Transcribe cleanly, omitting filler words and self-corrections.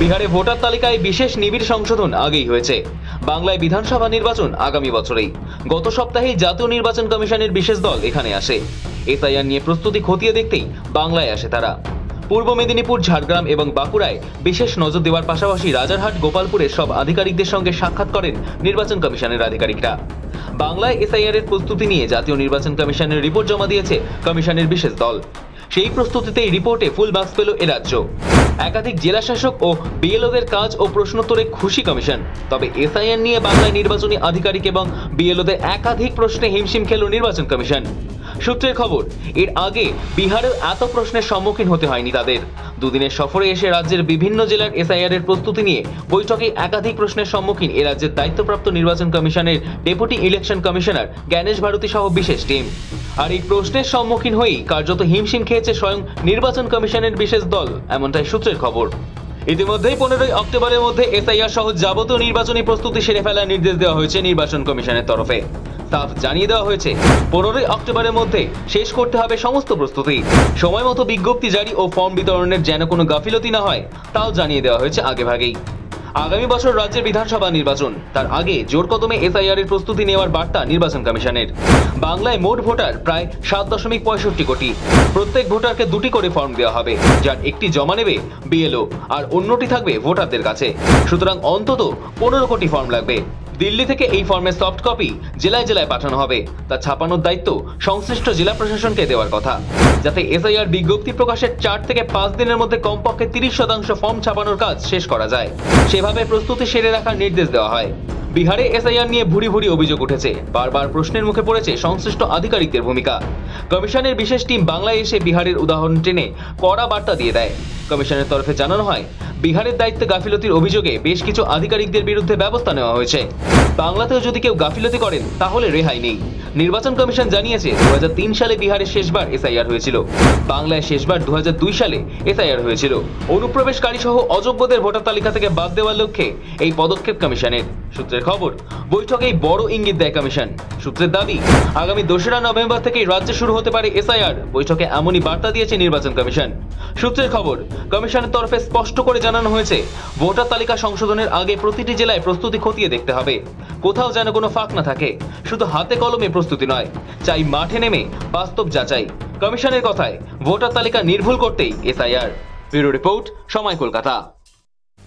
বিহারে ভোটার তালিকায় বিশেষ নিবিড় সংশোধন আগেই হয়েছে। বাংলায় বিধানসভা নির্বাচন আগামী বছরেই। গত সপ্তাহেই জাতীয় নির্বাচন কমিশনের বিশেষ দল এখানে আসে। এসআইআর নিয়ে প্রস্তুতি খতিয়ে দেখতেই বাংলায় আসে তারা। পূর্ব মেদিনীপুর, ঝাড়গ্রাম এবং বাঁকুড়ায় বিশেষ নজর দেওয়ার পাশাপাশি রাজারহাট, গোপালপুরের সব আধিকারিকদের সঙ্গে সাক্ষাৎ করেন নির্বাচন কমিশনের আধিকারিকরা। বাংলায় এসআইআর এর প্রস্তুতি নিয়ে জাতীয় নির্বাচন কমিশনের রিপোর্ট জমা দিয়েছে কমিশনের বিশেষ দল। সেই প্রস্তুতিতেই রিপোর্টে ফুল মার্কস পেল এ রাজ্য। একাধিক জেলা শাসক ও বিএলওদের কাজ ও প্রশ্নোত্তরে খুশি কমিশন। তবে এসআইআর নিয়ে বাংলায় নির্বাচনী আধিকারিক এবং বিএলওদের একাধিক প্রশ্নে হিমশিম খেল নির্বাচন কমিশন। সূত্রের খবর, এর আগে বিহারেও এত প্রশ্নের সম্মুখীন হতে হয়নি তাদের। দুদিনের সফরে এসে রাজ্যের বিভিন্ন জেলার এসআইআর এর প্রস্তুতি নিয়ে বৈঠকে একাধিক প্রশ্নের সম্মুখীন এ রাজ্যের দায়িত্বপ্রাপ্ত নির্বাচন কমিশনের deputy election commissioner Gyanesh Bharti সহ বিশেষ টিম। আর এই প্রশ্নের সম্মুখীন হয়েই কার্যত হিমশিম খেয়েছে স্বয়ং নির্বাচন কমিশনের বিশেষ দল, এমনটাই সূত্রের খবর। ইতিমধ্যেই 15 অক্টোবরের মধ্যে এসআইআর সহ যাবতীয় নির্বাচনী প্রস্তুতি সেরে ফেলার নির্দেশ দেওয়া হয়েছে নির্বাচন কমিশনের তরফে। সাফ জানিয়ে দেওয়া হয়েছে 15 অক্টোবরের মধ্যে শেষ করতে হবে সমস্ত প্রস্তুতি। সময় মতো বিজ্ঞপ্তি জারি ও ফর্ম বিতরণের যেন কোনো গাফিলতি না হয় তাও জানিয়ে দেওয়া হয়েছে আগেভাগেই। আগামী বছর রাজ্যের বিধানসভা নির্বাচন, তার আগে জোর কদমে এসআইআর এর প্রস্তুতি নেওয়ার বার্তা নির্বাচন কমিশনের। বাংলায় মোট ভোটার প্রায় 7.65 কোটি। প্রত্যেক ভোটারকে 2টি করে ফর্ম দেওয়া হবে, যার একটি জমা নেবে বিএলও আর অন্যটি থাকবে ভোটারদের কাছে। সুতরাং অন্তত 15 কোটি ফর্ম লাগবে। দিল্লি থেকে এই ফর্মের সফট কপি জেলায় জেলায় পাঠানো হবে। তা ছাপানোর দায়িত্ব সংশ্লিষ্ট জেলা প্রশাসনকে দেওয়ার কথা, যাতে এসআইআর বিজ্ঞপ্তি প্রকাশের 4 থেকে 5 দিনের মধ্যে কমপক্ষে 30% ফর্ম ছাপানোর কাজ শেষ করা যায়। সেভাবে প্রস্তুতি সেরে রাখার নির্দেশ দেওয়া হয়। বিহারে এসআইআর নিয়ে ভুরি ভুরি অভিযোগ উঠেছে। বারবার প্রশ্নের মুখে পড়েছে সংশ্লিষ্ট আধিকারিকদের ভূমিকা। কমিশনের বিশেষ টিম বাংলায় এসে বিহারের উদাহরণ টেনে কড়া বার্তা দিয়ে দেয়। কমিশনের তরফে জানানো হয়, বিহারের দায়িত্বে গাফিলতির অভিযোগে বেশ কিছু আধিকারিকদের বিরুদ্ধে ব্যবস্থা নেওয়া হয়েছে। বাংলাতেও যদি কেউ গাফিলতি করেন তাহলে রেহাই নেই। নির্বাচন কমিশন জানিয়েছে 2003 সালে বিহারে শেষবার এসআইআর হয়েছিল। বাংলায় শেষবার 2002 সালে এসআইআর হয়েছিল। অনুপ্রবেশকারী সহ অযোগ্যদের ভোটার তালিকা থেকে বাদ দেওয়ার লক্ষ্যে এই পদক্ষেপ কমিশনের। সূত্রের খবর, বৈঠকেই বড় ইঙ্গিত দেয় কমিশন। সূত্রের দাবি, আগামী 2রা নভেম্বর থেকেই রাজ্যে শুরু হতে পারে এসআইআর। বৈঠকে এমনই বার্তা দিয়েছে নির্বাচন কমিশন। সূত্রের খবর, কমিশনের তরফে স্পষ্ট করে জানানো হয়েছে, ভোটার তালিকা সংশোধনের আগে প্রতিটি জেলায় প্রস্তুতি খতিয়ে দেখতে হবে। কোথাও যেন কোনো ফাঁক না থাকে। শুধু হাতে কলমে প্রস্তুতি নয়, চাই মাঠে নেমে বাস্তব যাচাই। কমিশনের কথায়, ভোটার তালিকা নির্ভুল করতেই এসআইআর। ব্যুরো রিপোর্ট, সময়, কলকাতা।